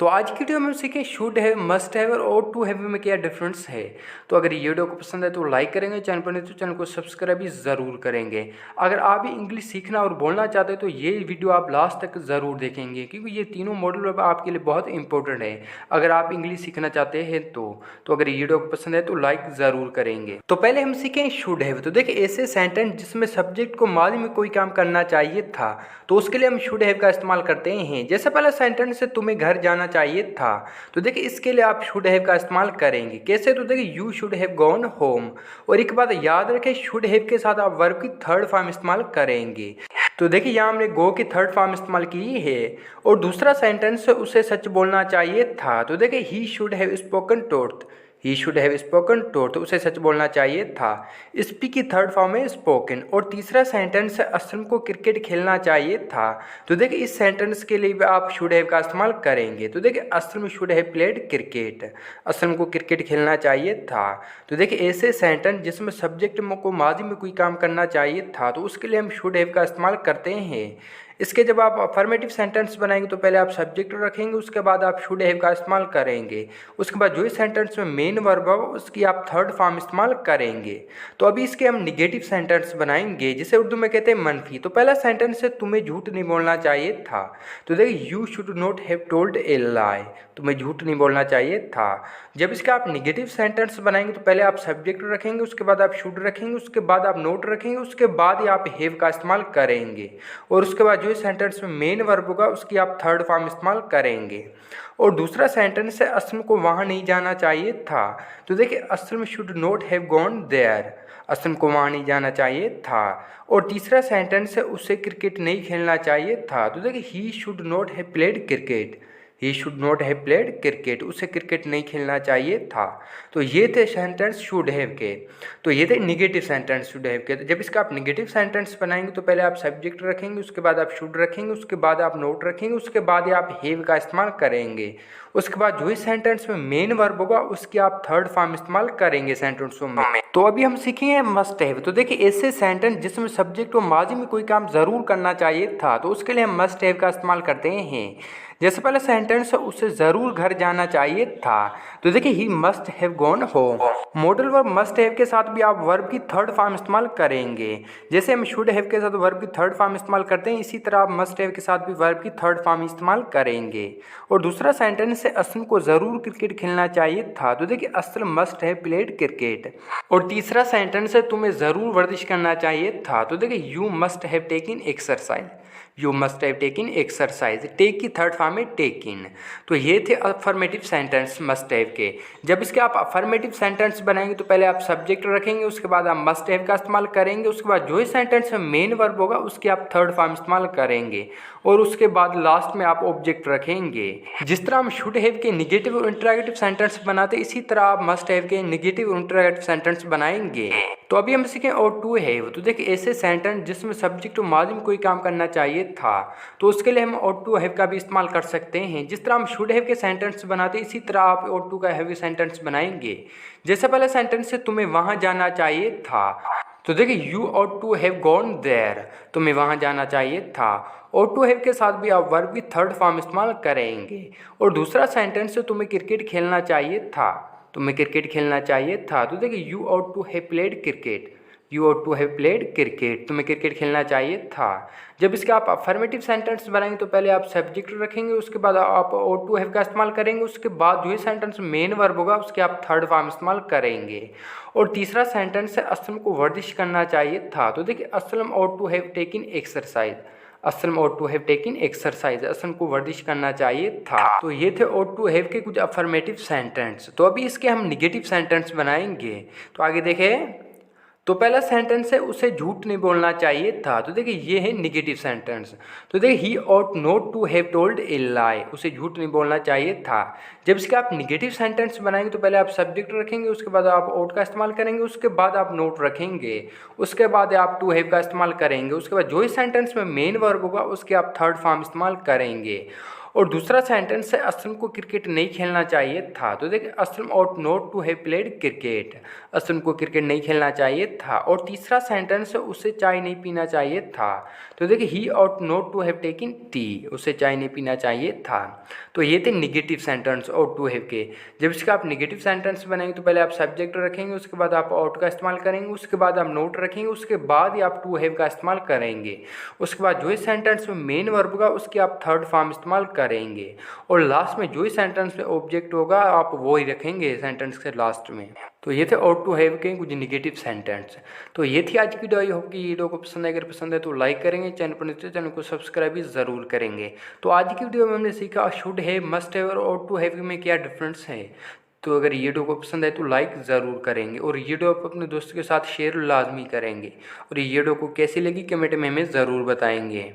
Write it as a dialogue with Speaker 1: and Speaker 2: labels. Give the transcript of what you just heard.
Speaker 1: तो आज की वीडियो में हम सीखें शुड हैव, मस्ट हैव और ought टू हैव में क्या डिफरेंस है। तो अगर ये वीडियो को पसंद है तो लाइक करेंगे, चैनल पर नहीं तो चैनल को सब्सक्राइब भी ज़रूर करेंगे। अगर आप भी इंग्लिश सीखना और बोलना चाहते हैं तो ये वीडियो आप लास्ट तक ज़रूर देखेंगे, क्योंकि ये तीनों मॉडल वर्ब आपके लिए बहुत इंपॉर्टेंट है अगर आप इंग्लिश सीखना चाहते हैं तो अगर ये वीडियो को पसंद है तो लाइक ज़रूर करेंगे। तो पहले हम सीखें शुड हैव। तो देखिए ऐसे सेंटेंस जिसमें सब्जेक्ट को माजी में कोई काम करना चाहिए था तो उसके लिए हम शुड हैव का इस्तेमाल करते हैं। जैसे पहला सेंटेंस है तुम्हें घर जाना चाहिए था, तो देखिए इसके लिए आप शुड हैव का इस्तेमाल करेंगे। कैसे? तो देखिए you should have gone home. और एक बात याद रखें, शुड हैव के साथ आप वर्ब की थर्ड फॉर्म इस्तेमाल करेंगे। तो देखिए यहाँ हमने गो की थर्ड फॉर्म इस्तेमाल की है। और दूसरा सेंटेंस है उसे सच बोलना चाहिए था, तो देखिए he should have spoken truth. He should have spoken truth, उसे सच बोलना चाहिए था। स्पीक की थर्ड फॉर्म है स्पोकन। और तीसरा सेंटेंस है असलम को क्रिकेट खेलना चाहिए था, तो देखिए इस सेंटेंस के लिए भी आप शुड हैव का इस्तेमाल करेंगे। तो देखिए Aslam should have played cricket, Aslam को क्रिकेट खेलना चाहिए था। तो देखिए ऐसे सेंटेंस जिसमें सब्जेक्ट को माजी में कोई काम करना चाहिए था तो उसके लिए हम शुड हैव का इस्तेमाल करते हैं। इसके जब आप अफर्मेटिव सेंटेंस बनाएंगे तो पहले आप सब्जेक्ट रखेंगे, उसके बाद आप शुड हैव का इस्तेमाल करेंगे। उसके बाद जो इस सेंटेंस में मेन वर्ब है उसकी आप थर्ड फॉर्म इस्तेमाल करेंगे। तो अभी इसके हम निगेटिव सेंटेंस बनाएंगे जिसे उर्दू में कहते हैं मनफी। तो पहला सेंटेंस है तुम्हें झूठ नहीं बोलना चाहिए था, तो देखिए you should not have told a lie, तुम्हें झूठ नहीं बोलना चाहिए था। जब इसका आप निगेटिव सेंटेंस बनाएंगे तो पहले आप सब्जेक्ट रखेंगे, उसके बाद आप शुड रखेंगे, उसके बाद आप नोट रखेंगे, उसके बाद ही आप हैव का इस्तेमाल करेंगे। और उसके बाद जो सेंटेंस में मेन वर्ब होगा उसकी आप थर्ड फॉर्म इस्तेमाल करेंगे। और दूसरा सेंटेंस है असलम को वहाँ नहीं जाना चाहिए था, तो देखिए Aslam should not have gone there, Aslam को वहाँ नहीं जाना चाहिए था। और तीसरा सेंटेंस है उसे क्रिकेट नहीं खेलना चाहिए था, तो देखिए he should not have played cricket, he should not have played cricket, उसे क्रिकेट नहीं खेलना चाहिए था। तो ये थे सेंटेंस शुड हैव के। तो ये थे निगेटिव सेंटेंस शुड हैव के। तो जब इसका आप निगेटिव सेंटेंस बनाएंगे तो पहले आप सब्जेक्ट रखेंगे, उसके बाद आप शुड रखेंगे, उसके बाद आप नोट रखेंगे, उसके बाद ही आप हैव का इस्तेमाल करेंगे। उसके बाद जो इस सेंटेंस में मेन वर्ब होगा उसकी आप थर्ड फॉर्म इस्तेमाल करेंगे सेंटेंसों में। तो अभी हम सीखेंगे मस्ट हैव। तो देखिए ऐसे सेंटेंस जिसमें सब्जेक्ट को माजी में कोई काम ज़रूर करना चाहिए था तो उसके लिए हम मस्ट हैव का इस्तेमाल करते हैं। जैसे पहले सेंटेंस है उसे ज़रूर घर जाना चाहिए था, तो देखिए he must have gone home. Modal verb must have के साथ भी आप वर्ब की थर्ड फॉर्म इस्तेमाल करेंगे। जैसे हम शुड हैव के साथ वर्ब की थर्ड फॉर्म इस्तेमाल करते हैं, इसी तरह आप मस्ट हैव के साथ भी वर्ब की थर्ड फॉर्म इस्तेमाल करेंगे। और दूसरा सेंटेंस है असलम को ज़रूर क्रिकेट खेलना चाहिए था, तो देखिए Aslam must have played cricket. और तीसरा सेंटेंस है तुम्हें ज़रूर वर्जिश करना चाहिए था, तो देखिए you must have taken exercise, you must have taken exercise. Take की थर्ड फॉर्म है टेकिन। तो ये थे अफर्मेटिव सेंटेंस मस्ट हैव के। जब इसके आप अफर्मेटिव सेंटेंस बनाएंगे तो पहले आप सब्जेक्ट रखेंगे, उसके बाद आप मस्ट हैव का इस्तेमाल करेंगे, उसके बाद जो इस सेंटेंस में मेन वर्ब होगा उसकी आप थर्ड फॉर्म इस्तेमाल करेंगे, और उसके बाद लास्ट में आप ऑब्जेक्ट रखेंगे। जिस तरह हम शुड हैव के निगेटिव और इंटरोगेटिव सेंटेंस बनाते इसी तरह आप मस्ट हैव के निगेटिव और इंटरोगेटिव सेंटेंस बनाएंगे। तो अभी हम सीखें और टू हैव। तो देखिए ऐसे सेंटेंस जिसमें सब्जेक्ट और माजी में कोई काम करना चाहिए था तो उसके लिए हम और टू हैव का भी इस्तेमाल कर सकते हैं। जिस तरह हम शुड हैव के सेंटेंस बनाते इसी तरह आप और टू का हैव सेंटेंस बनाएंगे। जैसे पहला सेंटेंस है तुम्हें वहाँ जाना चाहिए था, तो देखिए you ought to have gone there, तुम्हें वहाँ जाना चाहिए था। और टू हैव के साथ भी आप वर्ब की थर्ड फॉर्म इस्तेमाल करेंगे। और दूसरा सेंटेंस है तुम्हें क्रिकेट खेलना चाहिए था, तुम्हें क्रिकेट खेलना चाहिए था, तो देखिए you ought to have played cricket, you ought to have played cricket, तुम्हें क्रिकेट खेलना चाहिए था। जब इसके आप अफर्मेटिव सेंटेंस बनाएंगे तो पहले आप सब्जेक्ट रखेंगे, उसके बाद आप ऑट टू हैव का इस्तेमाल करेंगे, उसके बाद जो ही सेंटेंस मेन वर्ब होगा उसके आप थर्ड फॉर्म इस्तेमाल करेंगे। और तीसरा सेंटेंस है असलम को वर्जिश करना चाहिए था, तो देखिए Aslam ought to have taken exercise, Aslam ought to have taken exercise, Aslam को वर्जिश करना चाहिए था। तो ये थे ऑट टू हैव के कुछ अफर्मेटिव सेंटेंस। तो अभी इसके हम निगेटिव सेंटेंस बनाएंगे। तो आगे देखें। तो पहला सेंटेंस है उसे झूठ नहीं बोलना चाहिए था, तो देखिए ये है निगेटिव सेंटेंस। तो देखिए he ought not to have told a lie, उसे झूठ नहीं बोलना चाहिए था। जब इसका आप निगेटिव सेंटेंस बनाएंगे तो पहले आप सब्जेक्ट रखेंगे, उसके बाद आप ऑट का इस्तेमाल करेंगे, उसके बाद आप नोट रखेंगे, उसके बाद आप टू हैव का इस्तेमाल करेंगे, उसके बाद जो इस सेंटेंस में मेन वर्ब होगा उसके आप थर्ड फॉर्म इस्तेमाल करेंगे। और दूसरा सेंटेंस है असलम को क्रिकेट नहीं खेलना चाहिए था। तो देखिए Aslam ought not to have played cricket, Aslam को क्रिकेट नहीं खेलना चाहिए था। और तीसरा सेंटेंस है उसे चाय नहीं पीना चाहिए था। तो देखिए ही ought not to have taken T, उसे चाय नहीं पीना चाहिए था। तो ये थे negative sentence ought to have के। जब इसका आप निगेटिव सेंटेंस बनाएंगे तो पहले आप सब्जेक्ट रखेंगे, उसके बाद आप ought का इस्तेमाल करेंगे, उसके बाद आप नोट रखेंगे, उसके बाद ही आप to have का इस्तेमाल करेंगे। उसके बाद जो ही सेंटेंस में मेन वर्ब होगा उसकी आप थर्ड फॉर्म इस्तेमाल करेंगे। और लास्ट में जो ही सेंटेंस में ऑब्जेक्ट होगा आप वो ही रखेंगे सेंटेंस के लास्ट में। तो ये थे ought to have के कुछ निगेटिव सेंटेंस। तो ये थी आज की वीडियो। आई होप कि ये वीडियो को पसंद है। अगर पसंद है तो लाइक करेंगे, चैनल पर नीचे चैनल को सब्सक्राइब भी ज़रूर करेंगे। तो आज की वीडियो में हमने सीखा शुड हैव, मस्ट हैव और ought to have में क्या डिफरेंस है। तो अगर ये वीडियो को पसंद है तो लाइक ज़रूर करेंगे और ये वीडियो आप अपने दोस्तों के साथ शेयर लाजमी करेंगे। और ये वीडियो को कैसी लगी कमेंट में हमें ज़रूर बताएंगे।